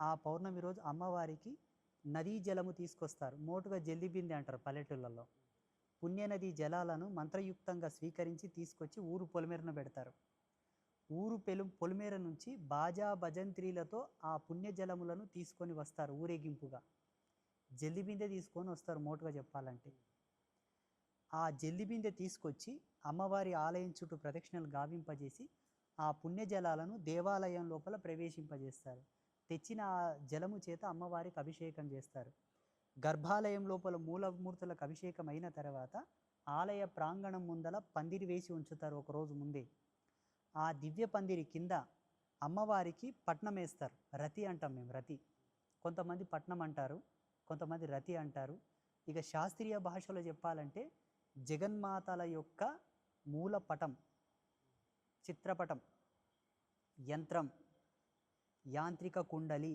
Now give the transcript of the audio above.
ఆ పౌర్ణమి రోజు అమ్మవారికి నదీ జలము తీసుకొస్తారు. మోటుగా జల్ది బిందె అంటారు పల్లెటూళ్ళలో. పుణ్యనది జలాలను మంత్రయుక్తంగా స్వీకరించి తీసుకొచ్చి ఊరు పొలిమేరన పెడతారు. ఊరు పొలిమేర నుంచి బాజా భజంత్రీలతో ఆ పుణ్యజలములను తీసుకొని వస్తారు ఊరేగింపుగా. జల్ది బిందె తీసుకొని వస్తారు మోటుగా చెప్పాలంటే. ఆ జల్ది బిందె తీసుకొచ్చి అమ్మవారి ఆలయం చుట్టూ ప్రదక్షిణలు గావింపజేసి ఆ పుణ్యజలాలను దేవాలయం లోపల ప్రవేశింపజేస్తారు. తెచ్చిన ఆ జలము చేత అమ్మవారికి అభిషేకం చేస్తారు. గర్భాలయం లోపల మూలమూర్తులకు అభిషేకం అయిన తర్వాత ఆలయ ప్రాంగణం ముందల పందిరి వేసి ఉంచుతారు ఒకరోజు ముందే. ఆ దివ్య పందిరి కింద అమ్మవారికి పట్నం వేస్తారు. రతి అంటాం మేము, రతి. కొంతమంది పట్నం అంటారు, కొంతమంది రతి అంటారు. ఇక శాస్త్రీయ భాషలో చెప్పాలంటే జగన్మాతల యొక్క మూలపటం, చిత్రపటం, యంత్రం, యాంత్రిక కుండలి